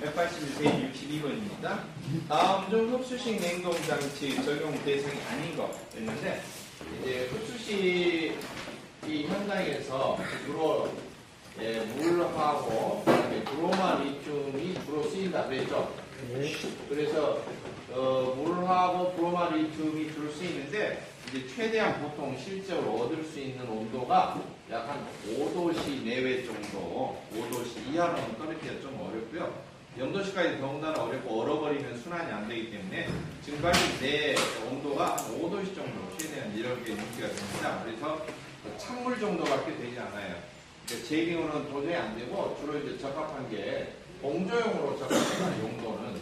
181페이지 62번입니다. 다음 중 흡수식 냉동장치 적용 대상이 아닌 거였는데, 이제 흡수식 이 현장에서 주로 물하고 그다음에 브로마리튬이 주로 쓰인다 그랬죠. 그래서 물하고 브로마리튬이 주로 쓰이는데, 이제 최대한 보통 실제로 얻을 수 있는 온도가 약 한 5도씨 내외 정도, 5도씨 이하로는 떨어지기가 좀 어렵고요. 0도씨까지 더군다나 어렵고 얼어버리면 순환이 안 되기 때문에 증발기 내 온도가 한 5도씨 정도 최대한 이렇게 유지가 됩니다. 그래서 찬물 정도밖에 되지 않아요. 제빙으로는 도저히 안 되고 주로 이제 적합한 게 공조용으로 적합한 용도는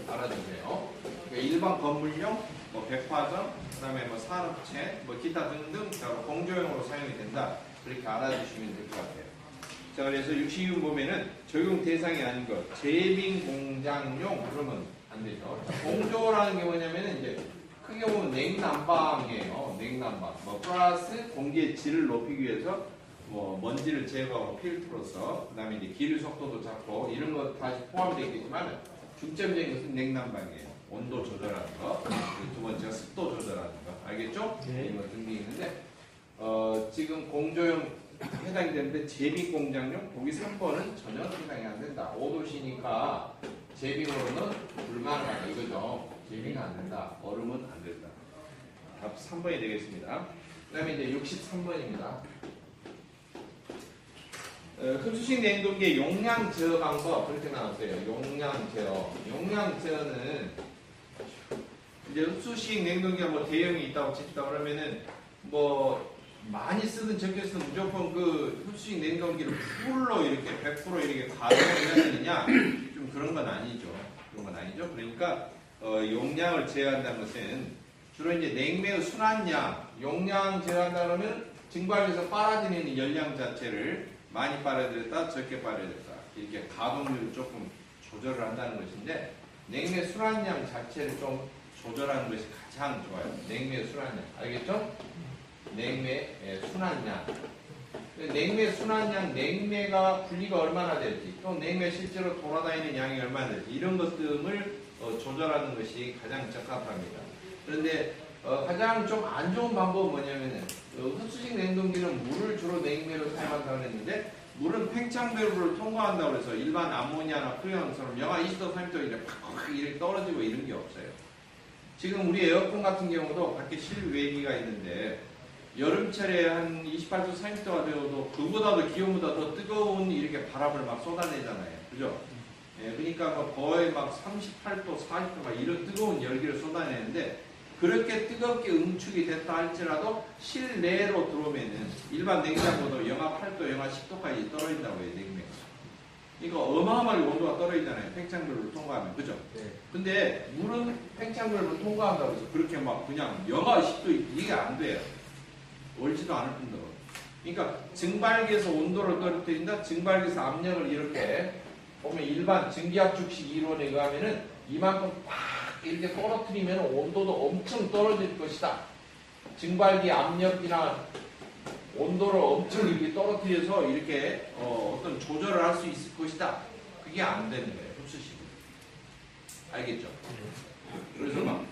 알아주세요. 그러니까 일반 건물용, 뭐 백화점, 그다음에 뭐 산업체, 뭐 기타 등등 공조용으로 사용이 된다. 그렇게 알아주시면 될 것 같아요. 자, 그래서 62번 보면은 적용 대상이 아닌 것, 제빙 공장용 그러면 안 되죠. 공조라는 게 뭐냐면은 이제 크게 보면 냉난방이에요. 냉난방. 뭐 플러스 공기의 질을 높이기 위해서 뭐 먼지를 제거하고 필터로서, 그다음에 이제 기류 속도도 잡고 이런 것 다시 포함되어 있겠지만 중점적인 것은 냉난방이에요. 온도 조절하는 거. 두 번째가 습도 조절하는 거. 알겠죠? 네. 이런 거 등등이 있는데 지금 공조용 해당이 되는데 제빙 공장용 보기 3번은 전혀 해당이 안 된다. 5도씨니까 제빙으로는 불가능하다 이거죠. 제빙은 안 된다. 얼음은 안 된다. 답 3번이 되겠습니다. 그 다음에 이제 63번입니다. 흡수식 냉동기의 용량 제어 방법 그렇게 나왔어요. 용량 제어. 용량 제어는 이제 흡수식 냉동기가 뭐 대형이 있다고 칩시다. 그러면은 뭐 많이 쓰든 적게 쓰든 무조건 그 흡수식 냉동기를 풀로 이렇게 100% 이렇게 가동해야 되느냐? 좀 그런 건 아니죠. 그런 건 아니죠. 그러니까 용량을 제어한다는 것은 주로 이제 냉매의 순환량, 용량 제어한다 그러면 증발해서 빨아들이는 열량 자체를 많이 빨아들였다, 적게 빨아들였다. 이렇게 가동률을 조금 조절을 한다는 것인데, 냉매 순환량 자체를 좀 조절하는 것이 가장 좋아요. 냉매 순환량. 알겠죠? 냉매 순환량. 냉매 순환량, 냉매가 분리가 얼마나 될지, 또 냉매 실제로 돌아다니는 양이 얼마나 될지, 이런 것 등을 조절하는 것이 가장 적합합니다. 그런데 가장 좀 안 좋은 방법은 뭐냐면은 흡수식 냉동기는 물을 주로 냉매로 사용한다고 했는데, 물은 팽창밸브를 통과한다고 해서 일반 암모니아나 프리온처럼 영하 20도, 30도 이렇게 팍팍 이렇게 떨어지고 이런 게 없어요. 지금 우리 에어컨 같은 경우도 밖에 실외기가 있는데 여름철에 한 28도, 30도가 되어도 그보다도 기온보다 더 뜨거운 이렇게 바람을 막 쏟아내잖아요. 그죠? 예, 그러니까 뭐 거의 막 38도, 40도 막 이런 뜨거운 열기를 쏟아내는데, 그렇게 뜨겁게 응축이 됐다 할지라도 실내로 들어오면은 일반 냉장고도 영하 8도, 영하 10도까지 떨어진다고 해요, 냉매가. 이거 어마어마하게 온도가 떨어지잖아요. 팽창밸브를 통과하면. 그죠? 네. 근데 물은 팽창밸브를 통과한다고 해서 그렇게 막 그냥 영하 10도 이게 안 돼요. 얼지도 않을 뿐더러. 그러니까 증발기에서 온도를 떨어뜨린다. 증발기에서 압력을 이렇게 보면 일반 증기압축식 이론에 의하면은 이만큼 팍 이렇게 떨어뜨리면 온도도 엄청 떨어질 것이다. 증발기 압력이나 온도를 엄청 이렇게 떨어뜨려서 이렇게 어떤 조절을 할 수 있을 것이다. 그게 안 되는 거예요. 흡수식은. 알겠죠? 그래서 막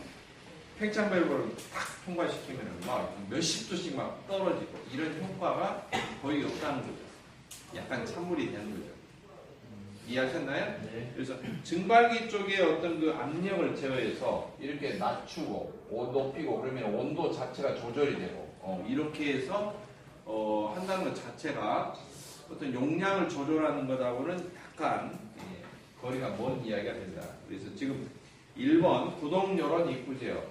팽창밸브를 탁 통과시키면 막 몇십 도씩 막 떨어지고 이런 효과가 거의 없다는 거죠. 약간 찬물이 되는 거죠. 이해하셨나요? 네. 그래서 증발기 쪽에 어떤 그 압력을 제어해서 이렇게 낮추고 높이고 그러면 온도 자체가 조절이 되고 이렇게 해서 한다는 것 자체가 어떤 용량을 조절하는 것하고는 약간 거리가 먼 이야기가 된다. 그래서 지금 1번 구동요런 입구 제어.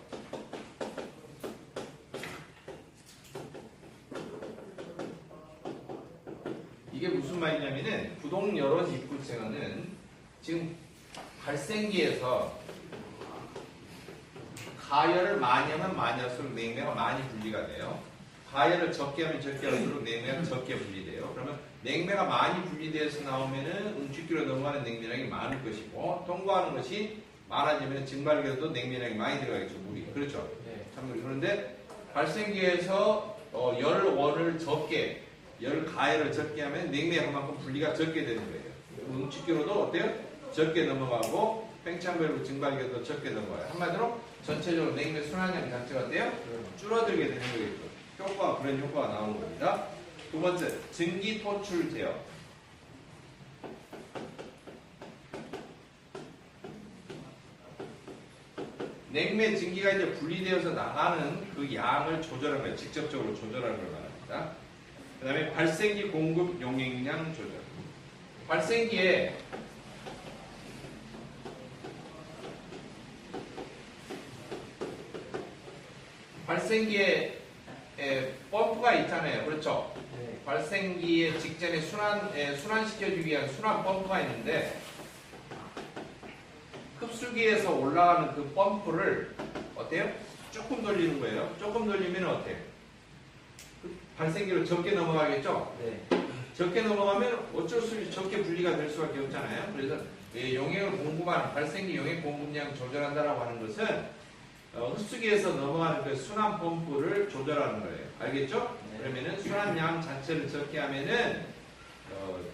이게 무슨 말이냐면은 구동요런 입구 제어는 지금 발생기에서 가열을 많이 하면 많이 할수록 냉매가 많이 분리가 돼요. 가열을 적게 하면 적게 할수록 냉매가 적게 분리돼요. 그러면 냉매가 많이 분리돼서 나오면은 응축기로 넘어가는 냉매량이 많을 것이고, 통과하는 것이 많아지면 증발기에도 냉매량이 많이 들어가겠죠, 물이. 그렇죠? 네. 참 그런데 발생기에서 열원을 적게, 열 가열을 적게 하면 냉매가 그만큼 분리가 적게 되는 거예요. 응축기로도 어때요? 적게 넘어가고 팽창밸브 증발기도 적게 넘어가요. 한마디로 전체적으로 냉매 순환량 자체가 어때요? 줄어들게 되는 거겠죠. 효과가 그런 효과가 나오는 겁니다. 두 번째, 증기 토출 제어. 냉매 증기가 이제 분리되어서 나가는 그 양을 조절하는 거예요. 직접적으로 조절하는 걸 말합니다. 그 다음에 발생기 공급 용액량 조절. 발생기에 펌프가 있잖아요. 그렇죠? 네. 발생기의 직전에 순환시켜주기 위한 순환 펌프가 있는데 흡수기에서 올라가는 그 펌프를 어때요? 조금 돌리는 거예요. 조금 돌리면 어때요? 발생기로 적게 넘어가겠죠? 네. 적게 넘어가면 어쩔 수 없이 적게 분리가 될 수밖에 없잖아요. 그래서 용액을 공급하는 발생기 용액 공급량 조절한다라고 하는 것은 흡수기에서 넘어가는 그 순환 펌프를 조절하는 거예요. 알겠죠? 네. 그러면은 순환량 자체를 적게 하면은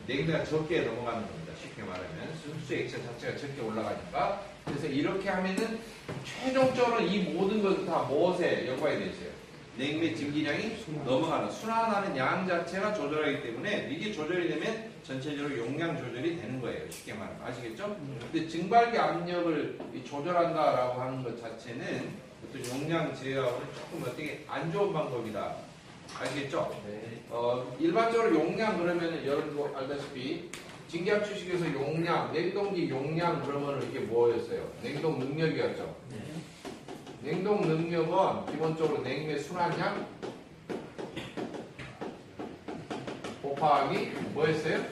냉매가 적게 넘어가는 겁니다. 쉽게 말하면 흡수 액체 자체가 적게 올라가니까. 그래서 이렇게 하면은 최종적으로 이 모든 것을 다 무엇에 연관이 되어 있어요? 냉매 증기량이 넘어가는 순환하는 양 자체가 조절하기 때문에 이게 조절이 되면 전체적으로 용량 조절이 되는 거예요. 쉽게 말하면 아시겠죠? 근데 증발기 압력을 조절한다라고 하는 것 자체는 어떤 용량 제어하고는 조금 어떻게 안 좋은 방법이다. 아시겠죠? 네. 일반적으로 용량 그러면 여러분도 알다시피 증기압축식에서 용량, 냉동기 용량 그러면 이게 뭐였어요? 냉동 능력이었죠. 네. 냉동 능력은 기본적으로 냉매 순환량 곱하기 뭐였어요?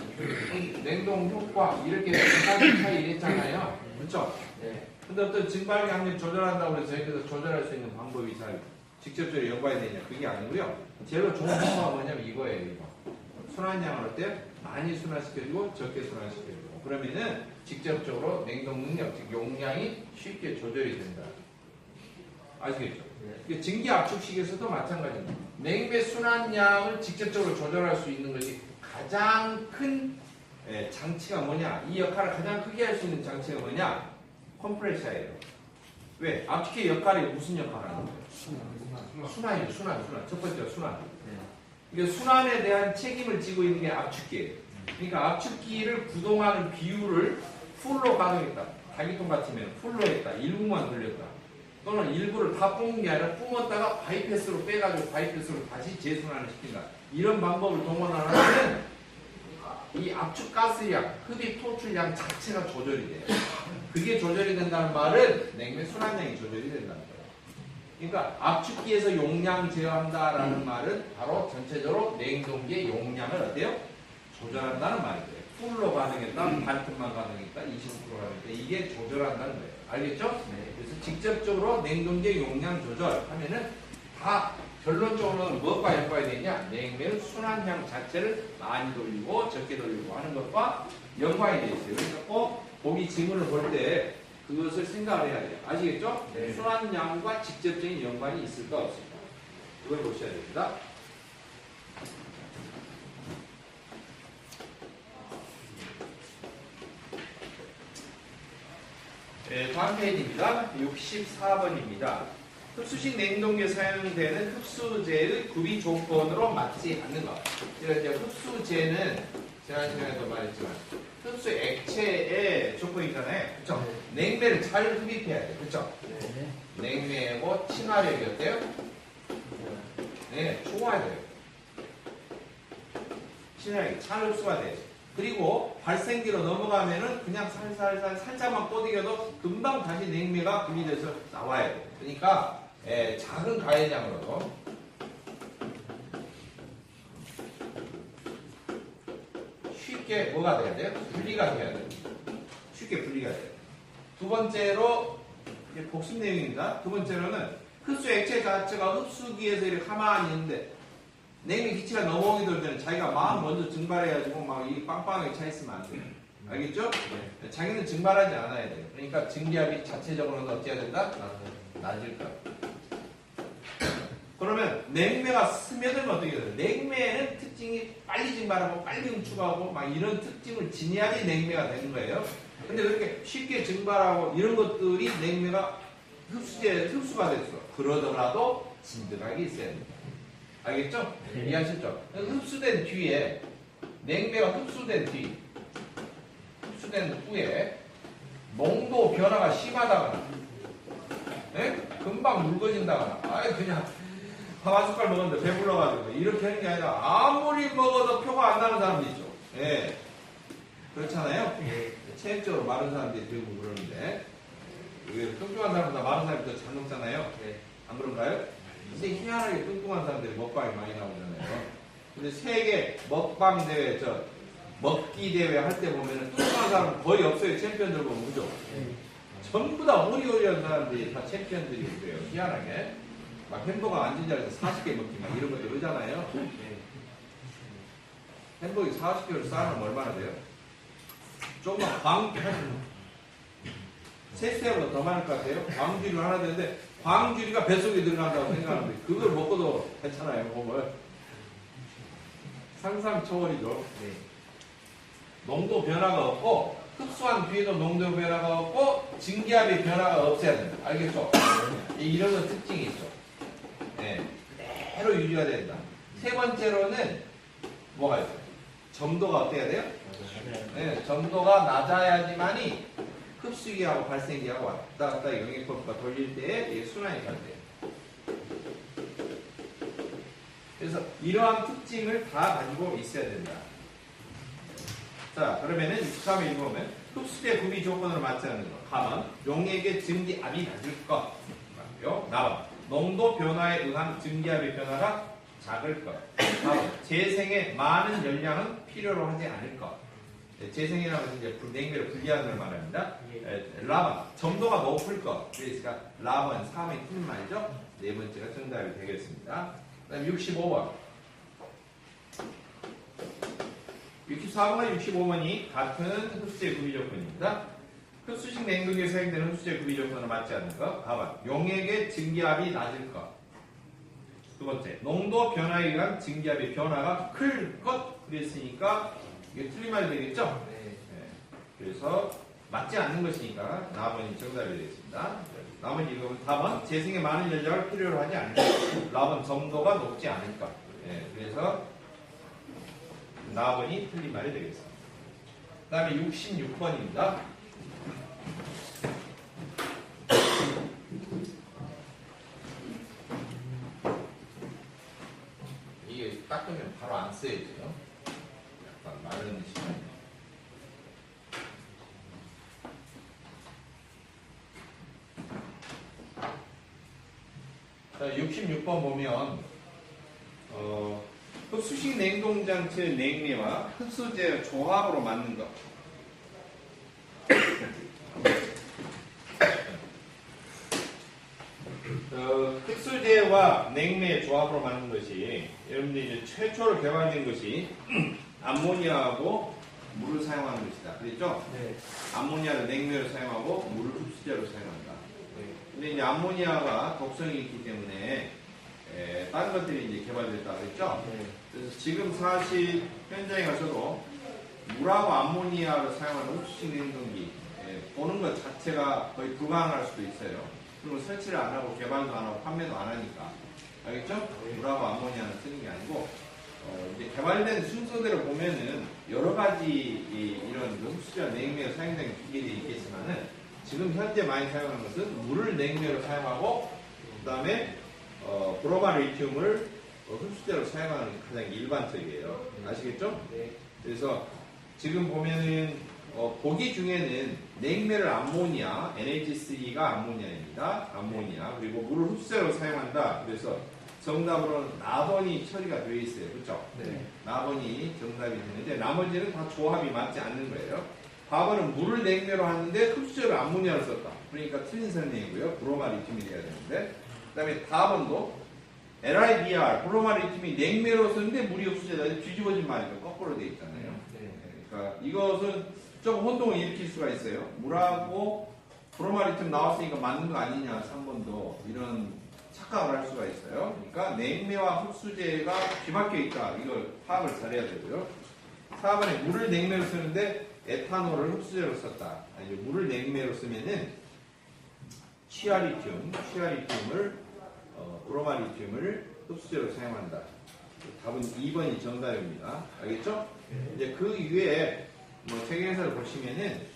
냉동 효과 이렇게 대상의 차이 이랬잖아요. 그렇죠? 네. 근데 어떤 증발기 압력 조절한다고 해서 여기서 조절할 수 있는 방법이 잘 직접적으로 연관이 되냐? 그게 아니고요. 제일 좋은方法뭐냐면 이거예요. 이거. 순환량을 어때요? 많이 순환시켜주고 적게 순환시켜주고 그러면은 직접적으로 냉동 능력, 즉 용량이 쉽게 조절이 된다. 아시겠죠? 네. 증기 압축식에서도 마찬가지입니다. 냉매 순환량을 직접적으로 조절할 수 있는 것이 가장 큰 장치가 뭐냐? 이 역할을 가장 크게 할 수 있는 장치가 뭐냐? 컴프레셔예요. 왜? 압축기의 역할이 무슨 역할을 하는 거예요? 순환이에요. 순환. 첫 번째가 순환. 이게 순환에 대한 책임을 지고 있는 게 압축기예요. 그러니까 압축기를 구동하는 비율을 풀로 가동했다. 다기통 같으면 풀로 했다. 일부만 돌렸다. 또는 일부를 다 뿜은 게 아니라 뿜었다가 바이패스로 빼가지고 바이패스로 다시 재순환을 시킨다. 이런 방법을 동원하면 이 압축가스량, 흡입 토출량 자체가 조절이 돼요. 그게 조절이 된다는 말은 냉매 순환량이 조절이 된다는 거예요. 그러니까 압축기에서 용량 제어한다라는 말은 바로 전체적으로 냉동기의 용량을 어때요? 조절한다는 말이에요. 풀로 가능했다, 반틈만 가능했다, 20% 가능했다. 이게 조절한다는 거예요. 알겠죠? 네. 그래서 직접적으로 냉동기의 용량 조절하면은 다 결론적으로는 무엇과 연관이 되냐? 냉매의 순환량 자체를 많이 돌리고 적게 돌리고 하는 것과 연관이 되어 있어요. 그러니까 꼭 보기 지문을 볼 때 그것을 생각을 해야 돼요. 아시겠죠? 네. 순환량과 직접적인 연관이 있을까 없을까? 그걸 보셔야 됩니다. 네, 다음 페이지입니다. 64번입니다. 흡수식 냉동기에 사용되는 흡수제의 구비 조건으로 맞지 않는 것. 제가 이제 흡수제는 지난 시간에도 말했지만 흡수 액체의 조건이잖아요. 그렇죠? 냉매를 잘 흡입해야 돼요. 그렇죠? 네. 냉매하고 친화력이 어때요? 네, 좋아야 돼요. 친화력이 잘 흡수가 돼요. 그리고 발생기로 넘어가면은 그냥 살짝만 꼬드겨도 금방 다시 냉매가 분리돼서 나와야 돼요. 그러니까 작은 가해량으로도 쉽게 뭐가 돼야 돼요? 분리가 돼야 돼요. 쉽게 분리가 돼요. 두 번째로 이게 복습 내용입니다. 두 번째로는 흡수 액체 자체가 흡수기에서 이렇게 가만히 있는데 냉매 기체가 넘어오게 될 때는 자기가 막 먼저 증발해가지고 막 이 빵빵하게 차 있으면 안 돼요. 알겠죠? 네. 자기는 증발하지 않아야 돼요. 그러니까 증기압이 자체적으로는 어찌해야 된다? 낮을 거야. 그러면 냉매가 스며들면 어떻게 돼요? 냉매는 특징이 빨리 증발하고 빨리 응축하고 막 이런 특징을 지녀야지 냉매가 되는 거예요. 근데 그렇게 쉽게 증발하고 이런 것들이 냉매가 흡수가 됐어. 그러더라도 진드각이 있어야 됩니다. 알겠죠? 이해하셨죠? 흡수된 뒤에 냉매가 흡수된 후에 농도 변화가 심하다거나, 예? 금방 묽어진다거나, 아예 그냥 밥 한 숟갈 먹었는데 배불러가지고 이렇게 하는 게 아니라 아무리 먹어도 표가 안 나는 사람도 있죠. 예. 그렇잖아요? 체력적으로 마른 사람들이 대부분 그러는데 의외로 뚱뚱한 사람보다 마른 사람이 더 잘 먹잖아요. 안 그런가요? 근데 희한하게 뚱뚱한 사람들이 먹방이 많이 나오잖아요. 근데 세계 먹방 대회, 먹기 대회 할 때 보면은 뚱뚱한 사람은 거의 없어요. 챔피언들 보면, 그죠? 전부 다 호리호리한 사람들이 다 챔피언들이 그래요. 희한하게. 막 햄버거 앉은 자리에서 40개 먹기 막 이런 것들 그러잖아요. 햄버거 40개를 쌓으면 얼마나 돼요? 조금만 세수보다 더 많을 것 같아요. 광주리를 하나 되는데 광주리가 뱃속에 들어간다고 생각하는데 그걸 먹고도 괜찮아요. 몸을. 상상 초월이죠. 농도 변화가 없고 흡수한 뒤에도 농도 변화가 없고 증기압의 변화가 없어야 된다. 알겠죠? 이런 거 특징이 있죠. 그대로 유지가 된다. 세 번째로는 뭐가 있어요? 점도가 어때야 돼요? 점도가 낮아야지만이 흡수기하고 발생기하고 왔다 갔다 영역법과 돌릴 때에 순환이 잘 돼요. 그래서 이러한 특징을 다 가지고 있어야 된다. 자, 그러면은 63에 읽어보면 흡수대 구비 조건으로 맞지 않는 것. 다음, 용액의 증기압이 낮을 것. 나와 농도 변화에 의한 증기압의 변화가 작을 것. 다음, 재생에 많은 열량은 필요로 하지 않을 것. 재생이라는 것은 이제 냉매를 분리하는 걸 말합니다. 라번, 점도가 높을 것. 그러니까 라번 3의 틀린 말이죠. 네 번째가 정답이 되겠습니다. 그 다음 65번. 64번과 65번이 같은 흡수제 구비 조건입니다. 흡수식 냉동기에 사용되는 흡수제 구비 조건으로 맞지 않는 것. 4번, 용액의 증기압이 낮을 것. 두 번째, 농도 변화에 의한 증기압의 변화가 클 것. 그랬으니까 이게 틀린 말이 되겠죠? 그래서 맞지 않는 것이니까 나번이 정답이 되겠습니다. 나머지 이거 4번, 재생에 많은 연락을 필요로 하지 않을 것. 라번, 점도가 높지 않을 것. 그래서 나번이 틀린 말이 되겠습니다. 그 다음에 66번입니다. 이게 닦으면 바로 안 쓰여져요. 약간 마르는 시간이. 자, 66번 보면 흡수식 냉동장치의 냉매와 흡수제 조합으로 맞는 것. 흡수제와 냉매의 조합으로 만든 것이 여러분들이 이제 최초로 개발된 것이 암모니아하고 물을 사용하는 것이다. 그랬죠? 네. 암모니아를 냉매로 사용하고 물을 흡수제로 사용한다. 근데 이제 암모니아가 독성이 있기 때문에 다른 것들이 이제 개발됐다고 했죠? 그래서 지금 사실 현장에 가서도 물하고 암모니아를 사용하는 흡수식 냉동기 보는 것 자체가 거의 불가능할 수도 있어요. 그리고 설치를 안 하고 개발도 안 하고 판매도 안 하니까. 알겠죠? 물하고 암모니아는 쓰는 게 아니고 이제 개발된 순서대로 보면은 여러 가지 이런 흡수제와 냉매로 사용되는 기계들이 있겠지만은 지금 현재 많이 사용하는 것은 물을 냉매로 사용하고 그 다음에 브로마리튬을 흡수제로 사용하는 게 가장 일반적이에요. 아시겠죠? 네. 그래서 지금 보면은 보기 중에는 냉매를 암모니아, NH3가 암모니아입니다. 암모니아. 그리고 물을 흡수제로 사용한다. 그래서 정답으로는 나번이 처리가 되어 있어요. 그렇죠? 네. 나번이 정답이 되는데 나머지는 다 조합이 맞지 않는 거예요. 과거는 물을 냉매로 하는데 흡수제로 암모니아를 썼다. 그러니까 틀린 설명이고요. 브로마리튬이 돼야 되는데 그 다음에 다번도 LIBR, 브로마리튬이 냉매로 썼는데 물이 흡수제다. 뒤집어진 말이죠. 거꾸로 되어 있잖아요. 네. 그러니까 이것은 조금 혼동을 일으킬 수가 있어요. 물하고 브로마리튬 나왔으니까 맞는 거 아니냐. 3번도 이런 착각을 할 수가 있어요. 그러니까 냉매와 흡수제가 뒤바뀌어 있다. 이걸 파악을 잘해야 되고요. 4번에 물을 냉매로 쓰는데 에탄올을 흡수제로 썼다. 이제 물을 냉매로 쓰면은 취아리튬을 브로마리튬을 흡수제로 사용한다. 답은 2번이 정답입니다. 알겠죠? 이제 그 이외에 뭐 책에서 보시면은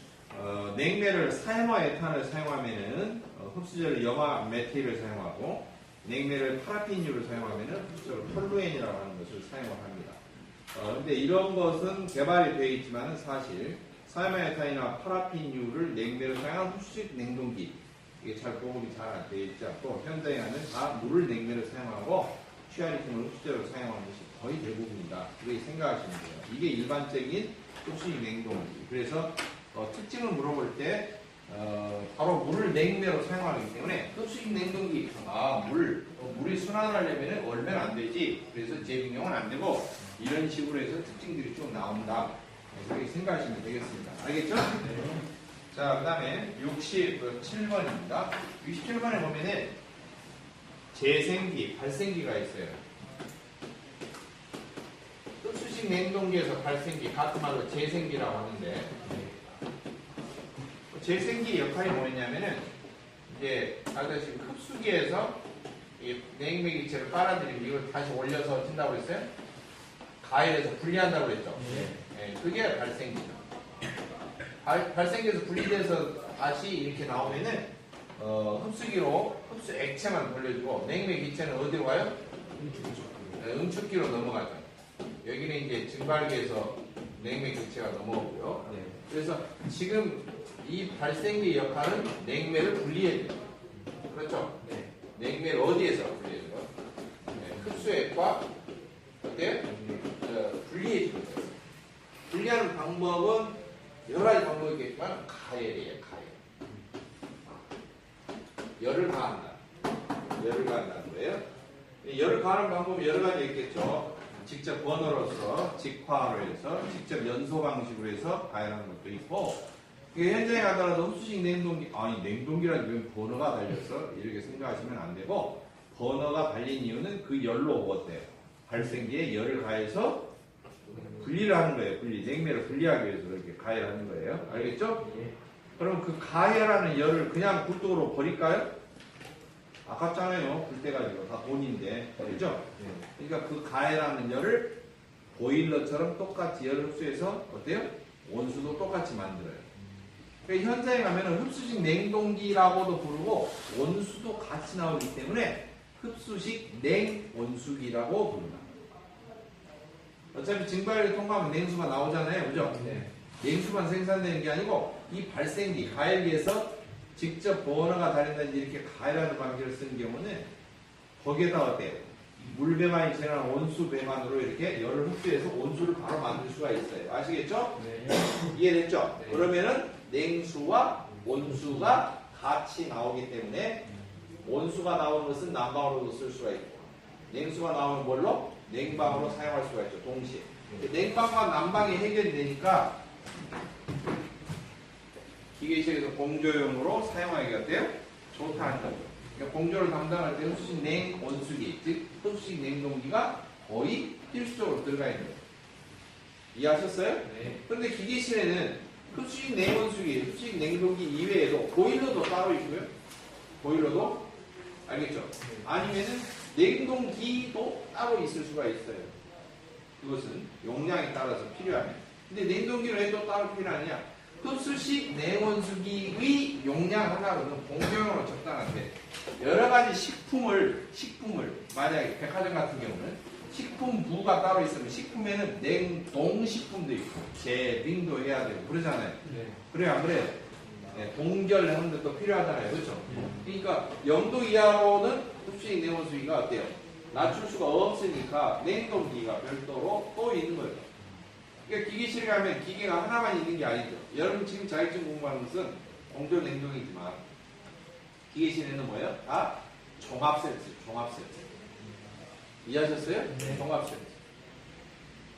냉매를 사이머 에탄을 사용하면은 흡수제를 염화 메틸을 사용하고 냉매를 파라핀유를 사용하면은 흡수제로 톨루엔이라고 하는 것을 사용을 합니다. 근데 이런 것은 개발이 되어 있지만 사실 사이머 에탄이나 파라핀유를 냉매로 사용한 흡수식 냉동기 이게 잘 보급이 잘 안 되어 있지 않고 현장에는 다 물을 냉매로 사용하고 취아리튬을 흡수제로 사용하는 것이 거의 대부분이다. 그렇게 생각하시면 돼요. 이게 일반적인 흡수식 냉동기. 그래서 특징을 물어볼 때 바로 물을 냉매로 사용하기 때문에 흡수식 냉동기 물이 순환하려면 얼면 안 되지. 그래서 재빙용은 안 되고 이런 식으로 해서 특징들이 쭉 나온다. 그렇게 생각하시면 되겠습니다. 알겠죠? 네. 자, 그 다음에 67번입니다. 67번에 보면은 재생기, 발생기가 있어요. 흡수식 냉동기에서 발생기, 같은 말로 재생기라고 하는데, 재생기 역할이 뭐냐면은, 이제, 아까 지금 흡수기에서 이 냉매 기체를 빨아들이고 이걸 다시 올려서 튄다고 했어요? 가열해서 분리한다고 했죠? 네, 그게 발생기죠. 발생기에서 분리돼서 다시 이렇게 나오면은, 흡수기로 흡수 액체만 돌려주고, 냉매 기체는 어디로 가요? 응축기로 넘어가죠. 여기는 이제 증발기에서 냉매 기체가 넘어오고요. 그래서 지금 이 발생기 역할은 냉매를 분리해줘요. 그렇죠? 냉매를 어디에서 분리해줘요? 흡수액과 어때요? 분리해주는 거예요. 분리하는 방법은 여러 가지 방법이 있겠지만 가열이에요. 열을 가한다. 열을 가한다는 거예요. 열을 가하는 방법이 여러 가지 있겠죠. 직접 버너로서 직화로 해서 직접 연소 방식으로 해서 가열하는 것도 있고 현장에 가더라도 흡수식 냉동기 냉동기라는 왜 버너가 달렸어? 이렇게 생각하시면 안 되고 버너가 달린 이유는 그 열로 어때요? 발생기에 열을 가해서 분리를 하는 거예요. 냉매를 분리하기 위해서 이렇게 가열하는 거예요. 알겠죠? 그럼 그 가열하는 열을 그냥 굴뚝으로 버릴까요? 아깝잖아요. 불 때 가지고 다 돈인데, 그렇죠? 그러니까 그 가열하는 열을 보일러처럼 똑같이 열을 흡수해서 어때요? 온수도 똑같이 만들어요. 그러니까 현장에 가면은 흡수식 냉동기라고도 부르고 온수도 같이 나오기 때문에 흡수식 냉온수기라고 부릅니다. 어차피 증발을 통과하면 냉수가 나오잖아요, 그죠? 냉수만 생산되는 게 아니고 이 발생기, 가열기에서 직접 버너가 달린다든지 이렇게 가열하는 방식을 쓰는 경우는 거기에다 어때요? 물배만이 지나는 온수 배만으로 이렇게 열을 흡수해서 온수를 바로 만들 수가 있어요. 아시겠죠? 이해됐죠? 그러면은 냉수와 온수가 같이 나오기 때문에 온수가 나오는 것은 난방으로도 쓸 수가 있고 냉수가 나오는 걸로 냉방으로 사용할 수가 있죠. 동시에. 냉방과 난방이 해결이 되니까 기계실에서 공조용으로 사용하기가 어때요? 좋다는 거죠. 그러니까 공조를 담당할 때 흡수식 냉온수기, 즉 흡수식 냉동기가 거의 필수적으로 들어가 있는 거예요. 이해하셨어요? 그런데 기계실에는 흡수식 냉온수기, 흡수식 냉동기 이외에도 보일러도 따로 있고요. 보일러도 알겠죠? 아니면은 냉동기도 따로 있을 수가 있어요. 그것은 용량에 따라서 필요하면. 근데 냉동기를 해도 따로 필요하냐? 흡수식 냉온수기의 용량 하나로는 공정으로 적당한데 여러 가지 식품을 만약에 백화점 같은 경우는 식품부가 따로 있으면 식품에는 냉동식품도 있고 재빙도 해야 되고 그러잖아요. 그래요 안 그래요? 동결하는 것도 필요하잖아요. 그렇죠? 그러니까 0도 이하로는 흡수식 냉온수기가 어때요? 낮출 수가 없으니까 냉동기가 별도로 또 있는 거예요. 그러니까 기계실에 가면 기계가 하나만 있는 게 아니죠. 여러분 지금 자격증 공부하는 것은 공조 냉동이지만 기계실에는 뭐예요? 다 종합 세트. 이해하셨어요? 종합 세트.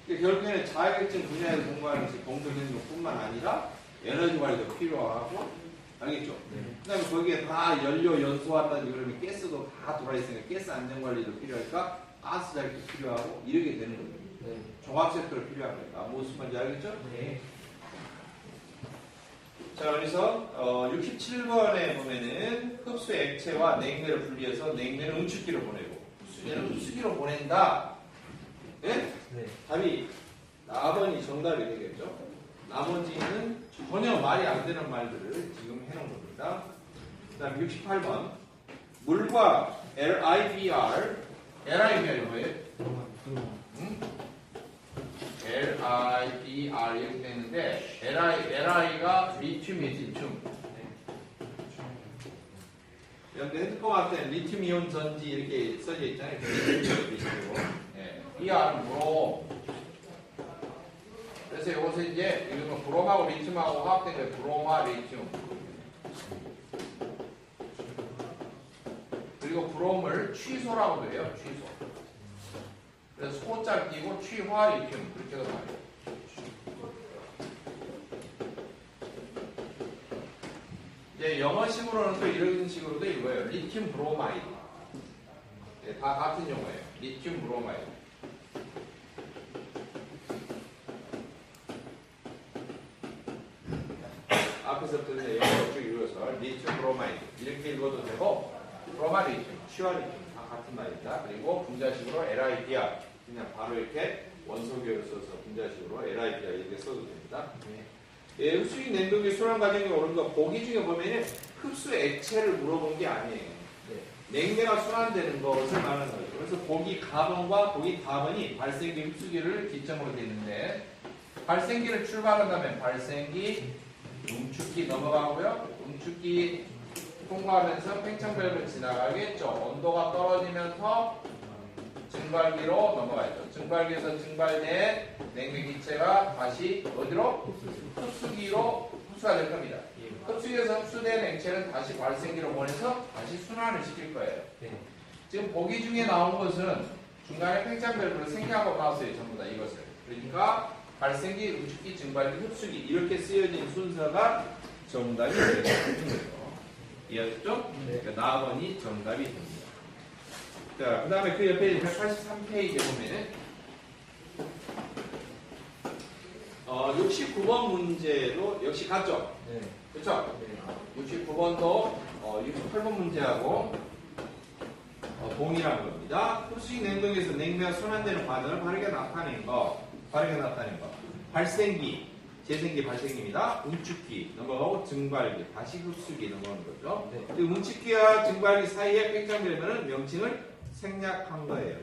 그러니까 결국에는 자격증 분야에서 공부하는 것이 공조 냉동뿐만 아니라 에너지 관리도 필요하고 알겠죠? 그 다음에 거기에 다 연료 연소한다든지 그러면 가스도 다 들어있으니까 가스 안전관리도 필요하니까 가스 자격도 필요하고 이렇게 되는 거예요. 종합 세트로 필요한 거예요. 무슨 말인지 알겠죠? 자, 그래서 67번에 보면은 흡수 액체와 냉매를 분리해서 냉매는 응축기로 보내고 흡수기는 흡수기로 보낸다. 예? 네. 답이 4번이 정답이 되겠죠. 나머지는 전혀 말이 안 되는 말들을 지금 해놓은 겁니다. 그 다음 68번 물과 LIBR LIBR이 뭐예요? 응? LIBR 이렇게 되는데 LI가 리튬이지 리튬. 여러분들 핸드폰 같은 리튬 이온 전지 이렇게 써져 있잖아요. 리튬이고. 네. BR은 브롬. 그래서 이것을 이제 이거는 브롬하고 리튬하고 화합된 거예요. 브로마 리튬. 그리고 브롬을 취소라고도 해요. 취소. 그래서 소자 끼고 취화 리튬 그렇게도 말해요. 이제 영어식으로는 또 이런 식으로도 읽어요. 리튬 브로마이드. 네, 다 같은 용어예요. 리튬 브로마이드. 앞에서부터 영어 쭉 읽어서 리튬 브로마이드 이렇게 읽어도 되고 브로마 리튬, 취화 리튬 다 같은 말입니다. 그리고 분자식으로 LIBR 그냥 바로 이렇게 원소계를 써서 분자식으로 LIBR 이렇게 써도 됩니다. 예, 흡수기 냉동기 순환 과정이 오른 거 보기 중에 보면은 흡수 액체를 물어본 게 아니에요. 냉매가 순환되는 것을 말하는 거죠. 그래서 보기 가번과 보기 가번이 발생기 흡수기를 기점으로 되어 있는데 발생기를 출발한다면 발생기 응축기 넘어가고요. 응축기 통과하면서 팽창밸브를 지나가겠죠. 온도가 떨어지면서 증발기로 넘어가죠. 증발기에서 증발된 냉매 기체가 다시 어디로? 흡수기로 흡수가 될 겁니다. 흡수기에서 흡수된 액체는 다시 발생기로 보내서 다시 순환을 시킬 거예요. 지금 보기 중에 나온 것은 중간에 팽창밸브를 생략하고 나왔어요. 전부 다 이것을. 그러니까 발생기, 응축기, 증발기, 흡수기 이렇게 쓰여진 순서가 정답이 되는 거죠. 이해하셨죠? 그러니까 나번이 정답이 됩니다. 자, 그 다음에 그 옆에 183페이지에 보면은 69번 문제도 역시 같죠? 네. 그렇죠? 69번도 68번 문제하고 동일한 겁니다. 흡수기 냉동에서 냉매가 순환되는 과정을 바르게 나타낸 거. 발생기, 재생기, 발생기입니다. 응축기 넘어가고 증발기, 다시 흡수기 넘어가는 거죠. 네. 그 응축기와 증발기 사이에 팽창되면 명칭을 생략한 거예요.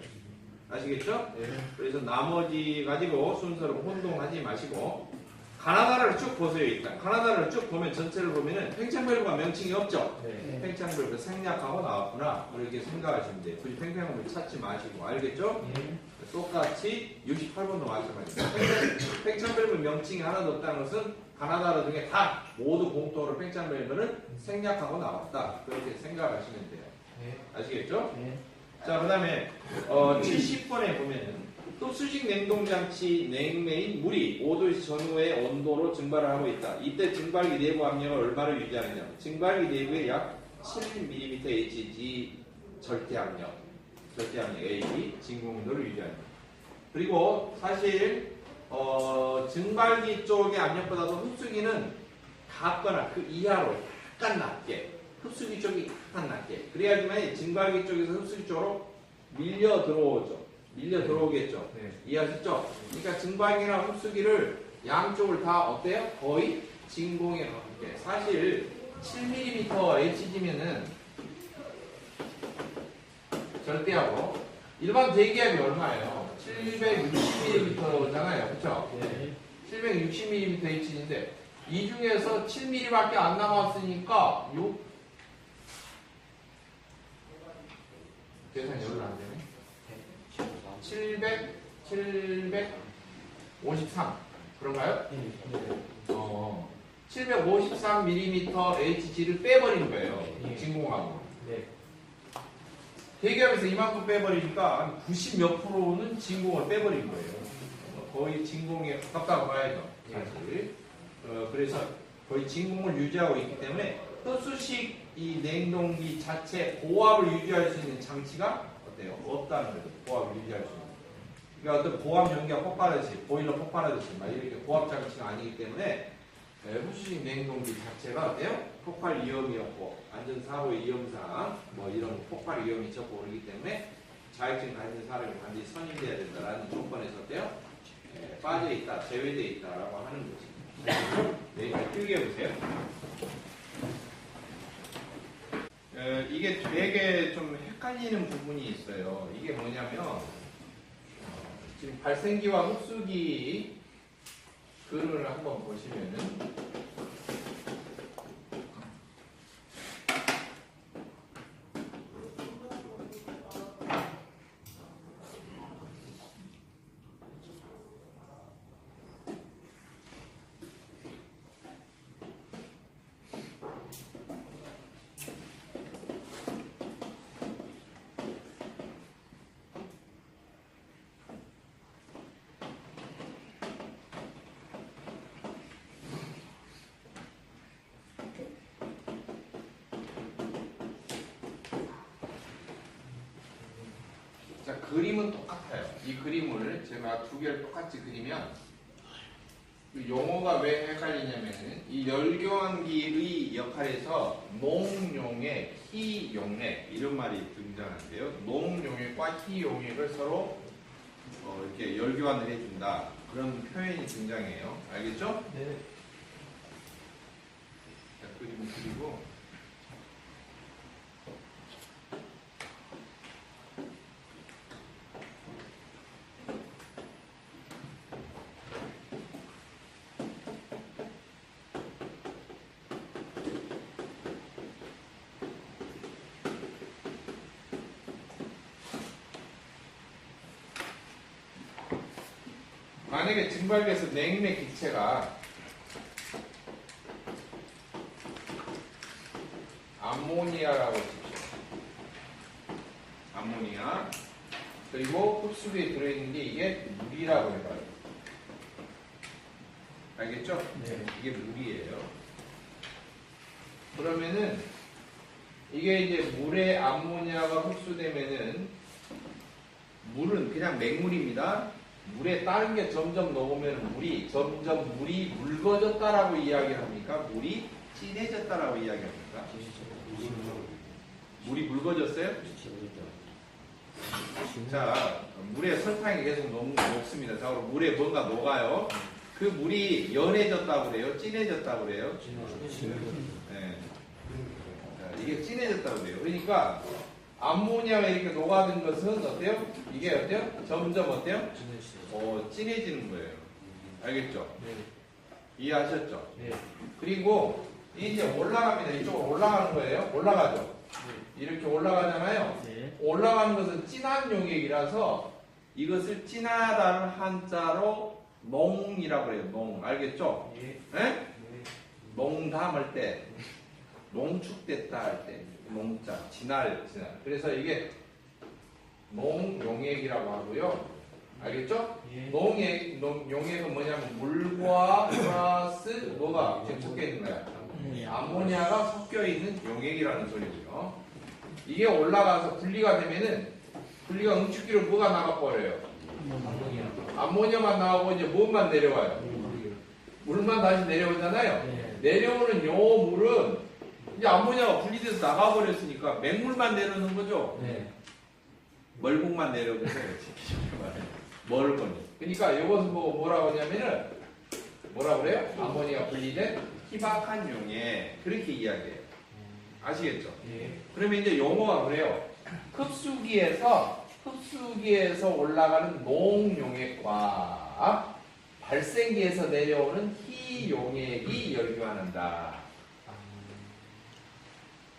아시겠죠? 네. 그래서 나머지 가지고 순서를 혼동하지 마시고 가나다라를 쭉 보세요. 일단 가나다라를 쭉 보면 전체를 보면은 팽창밸브가 명칭이 없죠. 네. 팽창밸브 생략하고 나왔구나 이렇게 생각하시면 돼요. 굳이 팽창밸브 찾지 마시고 알겠죠? 네. 똑같이 68번도 마찬가지입니다. 팽창밸브 명칭이 하나도 없다는 것은 가나다라 중에 다 모두 공통으로 팽창밸브는 생략하고 나왔다. 그렇게 생각하시면 돼요. 네. 아시겠죠? 네. 자, 그 다음에 70번에 보면은 흡수식 냉동장치 냉매인 물이 5도 전후의 온도로 증발을 하고 있다. 이때 증발기 내부 압력을 얼마로 유지하느냐. 증발기 내부에 약 7mm Hg 절대압력 A 진공온도를 유지합니다. 그리고 사실 증발기 쪽의 압력보다도 흡수기는 같거나 그 이하로 약간 낮게 흡수기 쪽이 약간 낮게 그래야지만 증발기 쪽에서 흡수기 쪽으로 밀려 들어오겠죠. 네. 이해하셨죠? 그러니까 증발기나 흡수기를 양쪽을 다 어때요? 거의 진공에 가깝게. 사실 7mm Hg면은 절대하고 일반 대기압이 얼마예요? 760mm잖아요. 그쵸? 네. 760mm Hg인데 이 중에서 7mm밖에 안 남았으니까 계산이 별로 안 되네. 753 그런가요? 네. 753mm Hg를 빼버린 거예요. 네. 진공압으로. 네. 대기압에서 이만큼 빼버리니까 한 90 몇 프로는 진공을 빼버린 거예요. 거의 진공에 가깝다고 봐야죠. 사실. 그래서 거의 진공을 유지하고 있기 때문에 흡수식 이 냉동기 자체 고압을 유지할 수 있는 장치가 어때요? 없다는 거죠. 고압을 유지할 수 있는. 그러니까 어떤 고압 연기가 폭발하듯이 보일러 폭발하듯이 막 이렇게 고압 장치가 아니기 때문에 흡수식 냉동기 자체가 어때요? 폭발 위험이 없고 안전사고의 위험상 뭐 이런 폭발 위험이 적고 그러기 때문에 자격증 가진 사람이 반드시 선임돼야 된다라는 조건에서 어때요? 빠져 있다, 제외돼 있다라고 하는 거지. 여기까지 크게 보세요. 이게 되게 좀 헷갈리는 부분이 있어요. 이게 뭐냐면 지금 발생기와 흡수기 그림을 한번 보시면은 자, 그림은 똑같아요. 이 그림을 제가 두 개를 똑같이 그리면 그 용어가 왜 헷갈리냐면은 이 열교환기의 역할에서 농용액, 희용액 이런 말이 등장하는데요. 농용액과 희용액을 서로 이렇게 열교환을 해준다. 그런 표현이 등장해요. 알겠죠? 네. 자, 그림을 그리고 만약에 증발기에서 냉매 기체가 암모니아라고 칩시다. 암모니아. 그리고 흡수기에 들어있는 게 이게 물이라고 해봐요. 알겠죠? 네. 이게 물이에요. 그러면은 이게 이제 물에 암모니아가 흡수되면은 물은 그냥 맹물입니다. 물에 다른 게 점점 녹으면 물이 점점 물이 묽어졌다라고 이야기를 합니까? 물이 진해졌다라고 이야기합니까? 물이 묽어졌어요? 자, 물에 설탕이 계속 녹습니다. 자, 그럼 물에 뭔가 녹아요. 그 물이 연해졌다고 그래요? 진해졌다고 그래요? 네. 자, 이게 진해졌다고 그래요. 그러니까 암모니아가 이렇게 녹아든 것은 어때요? 이게 어때요? 점점 어때요? 진해지는 거예요. 알겠죠? 네. 이해하셨죠? 네. 그리고 이제 올라갑니다. 이쪽으로 올라가는 거예요. 올라가죠? 이렇게 올라가잖아요. 네. 올라가는 것은 진한 용액이라서 이것을 진하다는 한자로 농이라고 해요. 농. 알겠죠? 네. 네? 농담할 때, 농축됐다 할 때, 농자, 진할. 그래서 이게 농용액이라고 하고요. 알겠죠? 예. 용액은 뭐냐면 물과 플러스 뭐가 지금 섞여 있는 거야? 암모니아가 섞여 있는 용액이라는 소리고요. 이게 올라가서 분리가 되면은 분리가 응축기로 뭐가 나가버려요? 암모니아만 나오고 이제 뭐만 내려와요? 물만 다시 내려오잖아요. 네. 내려오는 요 물은 이제 암모니아가 분리돼서 나가버렸으니까 맹물만 내려오는 거죠. 네. 멀국만 내려오는 거예요. 멀거니. 그러니까 이것은 뭐라고 하냐면은 뭐라고 그래요? 암모니아 분리된 희박한 용액. 그렇게 이야기해요. 아시겠죠? 예. 그러면 이제 용어가 그래요. 흡수기에서 올라가는 농용액과 발생기에서 내려오는 희용액이 열교환한다.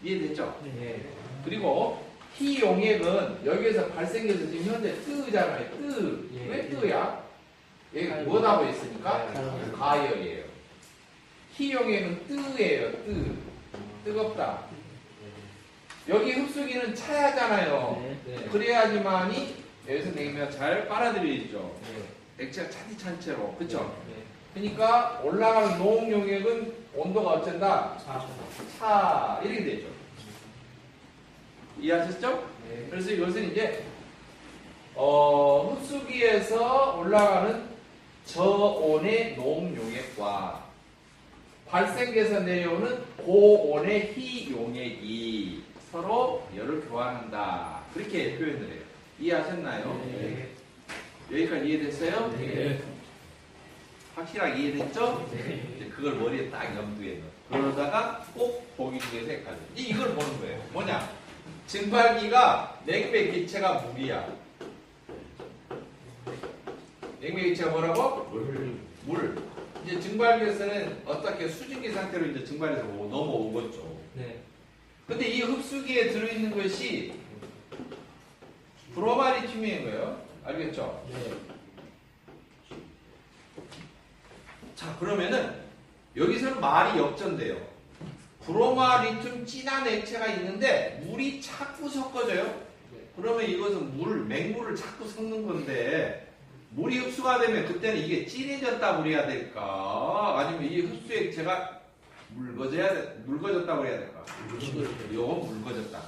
이해됐죠? 네. 그리고 희용액은 여기에서 발생기에서 지금 현재 뜨잖아요. 뜨. 예. 왜 뜨야? 얘가 뭐라고 했으니까 가열이에요. 희용액은 뜨예요. 뜨. 뜨겁다. 여기 흡수기는 차야잖아요. 네. 그래야지만이 여기서 냉면 잘 빨아들여지죠. 네. 액체가 차디찬 채로. 그쵸? 네. 그러니까 올라가는 농용액은 온도가 어쩐다? 차. 이렇게 되죠. 이해하셨죠? 네. 그래서 이것은 이제 흡수기에서 올라가는 저온의 농용액과 발생돼서 내려오는 고온의 희용액이 서로 열을 교환한다. 그렇게 표현을 해요. 이해하셨나요? 네. 여기까지 이해됐어요? 네. 확실하게 이해됐죠? 네. 이제 그걸 머리에 딱 염두에 넣어. 그러다가 꼭 보기 중에서 헷갈려. 이걸 보는 거예요. 뭐냐? 증발기가 냉매 기체가 물이야. 냉매 기체가 뭐라고? 물. 이제 증발기에서는 어떻게 수증기 상태로 이제 증발해서 넘어오겠죠. 네. 근데 이 흡수기에 들어있는 것이 브로마리튬인 거예요. 알겠죠? 네. 자, 그러면은 여기서는 말이 역전돼요. 브로마리튬 진한 액체가 있는데 물이 자꾸 섞어져요. 그러면 이것은 맹물을 자꾸 섞는 건데 물이 흡수가 되면 그때는 이게 진해졌다고 그래야 될까? 아니면 이 흡수 액체가 묽어졌다고 그래야 될까? 이거 묽어졌다.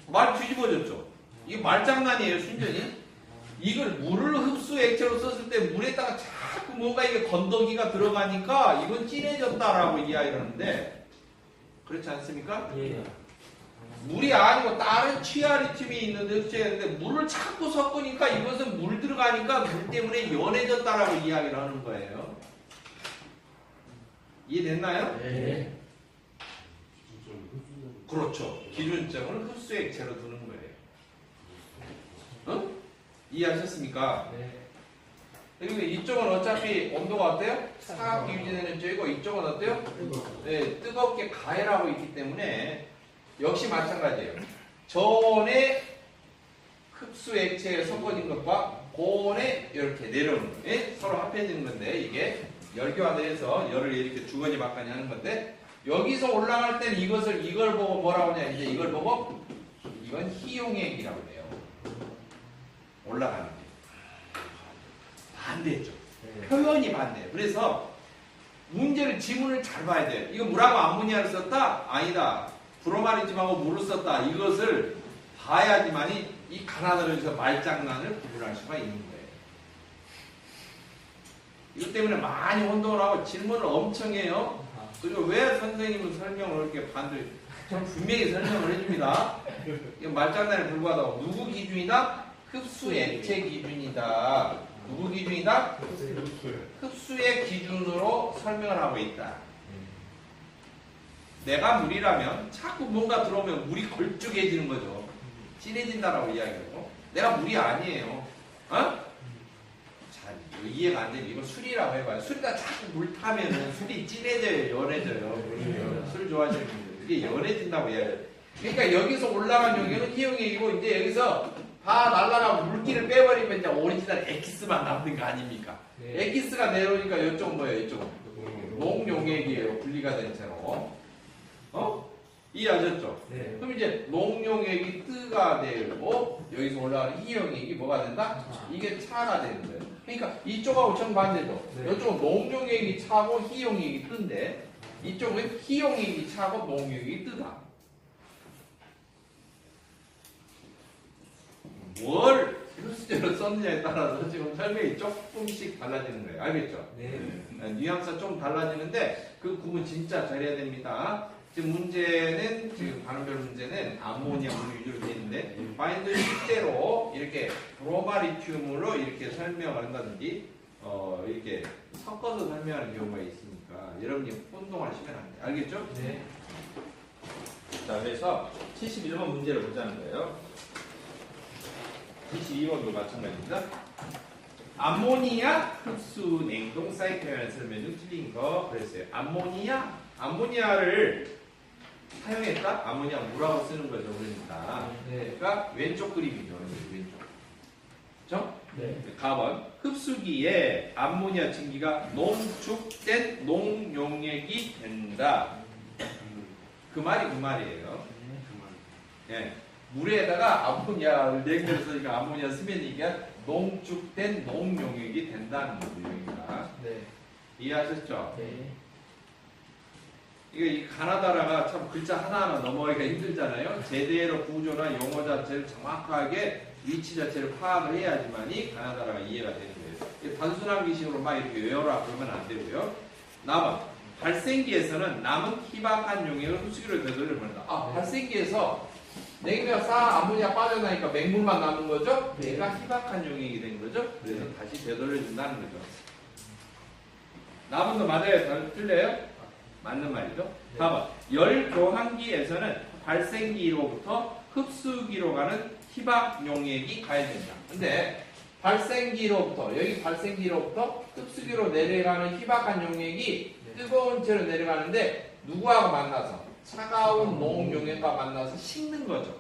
말 뒤집어졌죠? 이게 말장난이에요, 순전히. 이걸 물을 흡수 액체로 썼을 때 물에다가 자꾸 뭔가 이게 건더기가 들어가니까 이건 진해졌다라고 이야기를 하는데 그렇지 않습니까? 예. 물이 아니고 다른 취아리튬이 있는데 흡수했는데 물을 자꾸 섞으니까 이것은 물 들어가니까 물 때문에 연해졌다라고 이야기를 하는 거예요. 이해됐나요? 네. 그렇죠. 기준점을 흡수 액체로 두는 거예요. 어? 이해하셨습니까? 네. 그리고 이쪽은 어차피 온도가 어때요? 사각기 유지되는 쪽이고 이쪽은 어때요? 네, 뜨겁게 가열하고 있기 때문에 역시 마찬가지예요. 저온의 흡수 액체에 섞어진 것과 고온에 이렇게 내려오는 거예요. 예? 서로 합해지는 건데 이게 열교환해서 열을 이렇게 주거니 받거니 하는 건데 여기서 올라갈 때는 이걸 보고 뭐라고 하냐 이제 이걸 보고 이건 희용액이라고 해요. 올라가는 게 반대죠. 표현이 반대예요. 그래서 문제를 지문을 잘 봐야 돼요. 이거 물하고 암모니아를 썼다? 아니다. 브로마리즘하고 물을 썼다. 이것을 봐야지만이 이 가나다로에서 말장난을 구분할 수가 있는 거예요. 이것 때문에 많이 혼동을 하고 질문을 엄청 해요. 그리고 왜 선생님은 설명을 이렇게 반대로 전 분명히 설명을 해줍니다. 이건 말장난에 불과하다고. 누구 기준이다? 흡수 액체 기준이다. 누구 기준이다? 흡수의 기준으로 설명을 하고 있다. 내가 물이라면 자꾸 뭔가 들어오면 물이 걸쭉해지는 거죠. 진해진다라고 이야기하고 내가 물이 아니에요. 어? 잘 이해가 안 되니 이거 술이라고 해봐요. 술에다 자꾸 물 타면은 술이 진해져요, 연해져요. 술 좋아하시는 분들 이게 연해진다고 이야기해요. 그러니까 여기서 올라간 용액은 희용액이고 이제 여기서 다 날라가고 물기를 빼버리면 이제 오리지널 엑기스만 남는 거 아닙니까? 네. 엑기스가 내려오니까 이쪽은 뭐예요? 이쪽은 농용액이에요. 분리가 된 채로. 어? 이해하셨죠? 네. 그럼 이제 농용액이 뜨가 되고 여기서 올라가는 희용액이 뭐가 된다? 이게 차가 되는 거예요. 그러니까 이쪽하고 정반대죠. 네. 이쪽은 농용액이 차고 희용액이 뜬데 이쪽은 희용액이 차고 농용액이 뜨다. 뭘 흡수제로 썼느냐에 따라서 지금 설명이 조금씩 달라지는 거예요. 알겠죠? 네. 뉘앙스가 좀 달라지는데 그 구분 진짜 잘해야 됩니다. 지금 문제는 지금 발음별 문제는 암모니아 물 위주로 되어 있는데 마인드 실제로 이렇게 브로마리튬으로 이렇게 설명을 한다든지 이렇게 섞어서 설명하는 경우가 있으니까 여러분이 혼동하시면 안 돼요. 알겠죠? 네. 자, 그래서 71번 문제를 보자는 거예요. 22번도 마찬가지입니다. 암모니아 흡수 냉동 사이클이라는 설명 중 틀린 거 그랬어요. 암모니아를 사용했다? 암모니아 물하고 쓰는 거죠. 그러니까. 네. 그러니까 왼쪽 그림이죠. 왼쪽. 그죠? 네. 가번 흡수기에 암모니아 증기가 농축된 농용액이 된다. 그 말이 그 말이에요. 예. 물에다가 암모니아를 냉면을 쓰니까 암모니아 쓰면 이게 농축된 농용액이 된다는 거예요. 네. 이해하셨죠? 네. 이게 이 가나다라가 참 글자 하나하나 넘어가기가 힘들잖아요. 제대로 구조나 용어 자체를 정확하게 위치 자체를 파악을 해야지만이 가나다라가 이해가 되는 거예요. 단순함기식으로 막 이렇게 외워라 그러면 안 되고요. 4번. 발생기에서는 남은 희박한 용액을 흡수기로 되돌려 보낸다. 발생기에서 냉매가 싹 아모니아 빠져나니까 맹물만 남은 거죠? 얘가 희박한 용액이 된 거죠? 그래서 다시 되돌려준다는 거죠. 4번도 맞아요? 틀려요? 맞는 말이죠. 4번. 열 교환기에서는 발생기로부터 흡수기로 가는 희박 용액이 가해진다. 근데 발생기로부터 여기 발생기로부터 흡수기로 내려가는 희박한 용액이 뜨거운 채로 내려가는데 누구하고 만나서 차가운 농 용액과 만나서 식는 거죠.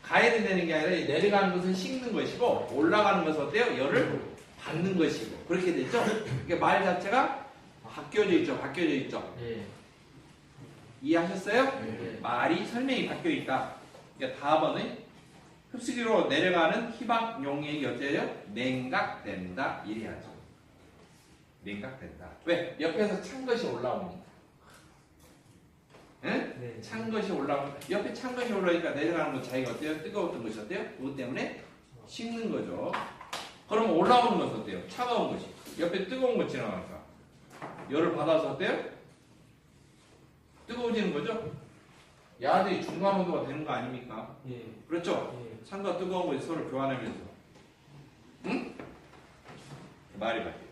가해는 되는 게 아니라 내려가는 것은 식는 것이고 올라가는 것은 어때요? 열을 받는 것이고 그렇게 되죠. 그러니까 말 자체가 바뀌어져 있죠. 이해하셨어요? 말이 설명이 바뀌어 있다. 그러니까 다음번에 흡수기로 내려가는 희박 용액이 어때요? 냉각된다. 이래야죠. 냉각된다. 왜? 옆에서 찬 것이 올라오니까. 응? 찬 것이 올라오니까. 옆에 찬 것이 올라오니까 내려가는 건 자기가 어때요? 뜨거웠던 것이 어때요? 그것 때문에 식는 거죠. 그럼 올라오는 것은 어때요? 차가운 것이. 옆에 뜨거운 거 지나가니까. 열을 받아서 어때요? 뜨거워지는 거죠? 야들이 중간 온도가 되는 거 아닙니까? 그렇죠? 찬과 뜨거운 것이 서로 교환하면서. 응? 말이 바뀌어요.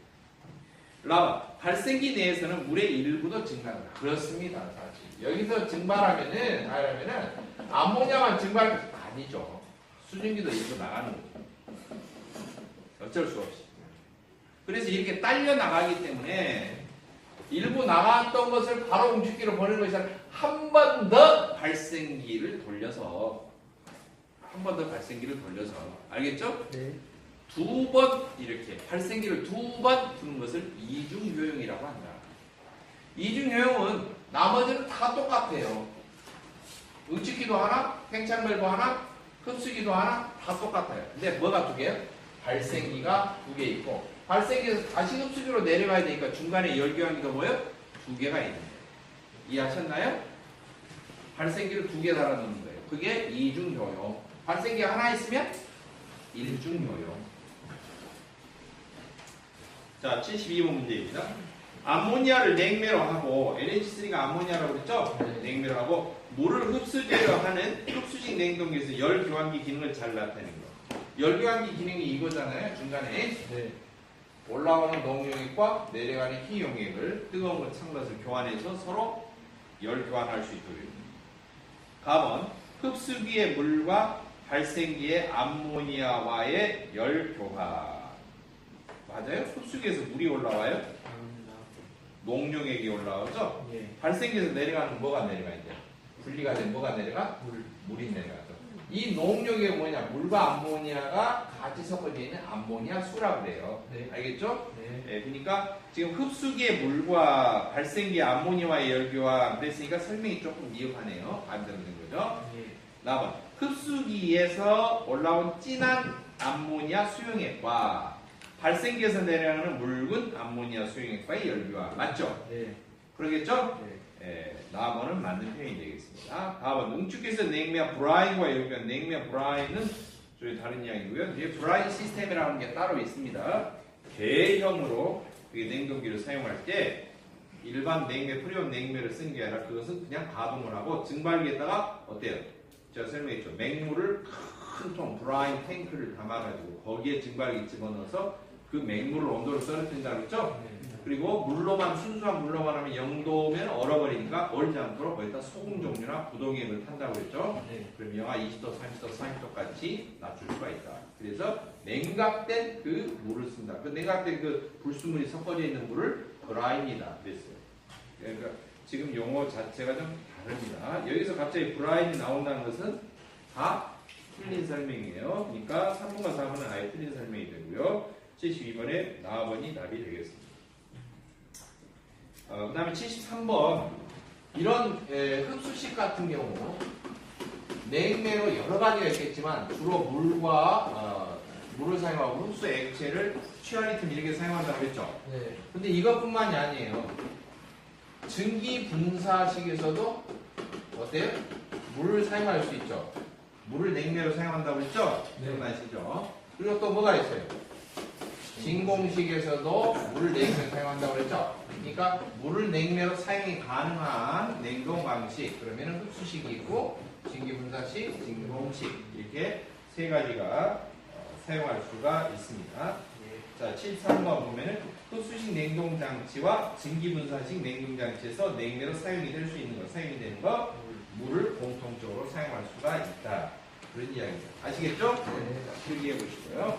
라바. 발생기 내에서는 물의 일부도 증발한다. 그렇습니다. 사실. 여기서 증발하면은 암모니아만 증발 아니죠. 수증기도 일부 나가는 거죠. 어쩔 수 없이. 그래서 이렇게 딸려 나가기 때문에 일부 나갔던 것을 바로 움직기로 보내는 것이 아니라 한 번 더 발생기를 돌려서 알겠죠? 네. 두 번 이렇게 발생기를 두 번 두는 것을 이중효용이라고 한다. 이중효용은 나머지는 다 똑같아요. 응축기도 하나, 팽창밸브 하나, 흡수기도 하나 다 똑같아요. 근데 뭐가 두 개요? 발생기가 두 개 있고 발생기에서 다시 흡수기로 내려가야 되니까 중간에 열교환기가 뭐예요? 두 개가 있는 거예요. 이해하셨나요? 발생기를 두 개 달아놓는 거예요. 그게 이중효용. 발생기가 하나 있으면 일중효용. 자, 72번 문제입니다. 암모니아를 냉매로 하고 NH3가 암모니아라고 그랬죠? 냉매로 하고 물을 흡수제로 하는 흡수식 냉동기에서 열교환기 기능을 잘 나타내는 거. 열교환기 기능이 이거잖아요. 중간에 올라오는 농용액과 내려가는 희용액을 뜨거운 것, 찬 것을 교환해서 서로 열 교환할 수 있도록. 가번 흡수기의 물과 발생기의 암모니아와의 열 교환. 맞아요? 흡수기에서 물이 올라와요? 농용액이 올라오죠? 발생기에서 내려가는 뭐가 내려가야 돼요? 분리가 된 뭐가 내려가? 물이 내려가죠. 이 농용액이 뭐냐? 물과 암모니아가 같이 섞어져 있는 암모니아 수라고 그래요. 알겠죠? 그러니까 지금 흡수기의 물과 발생기의 암모니아와의 열교환 그랬으니까 설명이 조금 미흡하네요. 안 되는 거죠? 4번 흡수기에서 올라온 진한 암모니아 수용액과 발생기에서 내려가는 묽은 암모니아 수용액과의 열교환 맞죠? 그러겠죠? 4번은 맞는 표현이 되겠습니다. 4번 응축기에서 냉매와 브라인과 열교환. 냉매와 브라인은 저희 다른 이야기고요. 뒤에 브라인 시스템이라는 게 따로 있습니다. 개형으로 냉동기를 사용할 때 일반 냉매, 프리온 냉매를 쓰는 게 아니라 그것은 그냥 가동을 하고 증발기에다가 어때요? 제가 설명했죠. 맹물을 큰 통, 브라인 탱크를 담아가지고 거기에 증발기 집어넣어서 그 맹물을 온도를 떨어뜨린다고 했죠? 그리고 물로만, 순수한 물로만 하면 0도면 얼어버리니까 얼지 않도록 거기다 소금 종류나 부동액을 탄다고 했죠? 그럼 영하 20도, 30도, 40도까지 낮출 수가 있다. 그래서 냉각된 그 물을 쓴다. 그 냉각된 그 불순물이 섞어져 있는 물을 브라인이다. 그랬어요. 그러니까 지금 용어 자체가 좀 다릅니다. 여기서 갑자기 브라인이 나온다는 것은 다 틀린 설명이에요. 그러니까 3번과 4번은 아예 틀린 설명이 되고요. 72번에 4번이 답이 되겠습니다. 그 다음에 73번 이런 흡수식 같은 경우 냉매로 여러 가지가 있겠지만 주로 물을 사용하고 흡수 액체를 취하리튬 이렇게 사용한다고 했죠. 근데 이것뿐만이 아니에요. 증기 분사식에서도 어때요? 물을 사용할 수 있죠. 물을 냉매로 사용한다고 했죠. 기억나시죠? 그리고 또 뭐가 있어요? 진공식에서도 물을 냉면 사용한다고 그랬죠? 그러니까 물을 냉면으로 사용이 가능한 냉동 방식, 그러면은 흡수식이 있고 증기분사식, 진공식 이렇게 세 가지가 사용할 수가 있습니다. 자, 73번 보면은 흡수식 냉동장치와 증기분사식 냉동장치에서 냉매로 사용이 될 수 있는 것, 사용이 되는 것, 물을 공통적으로 사용할 수가 있다. 그런 이야기입니다. 아시겠죠? 필기해 보시고요.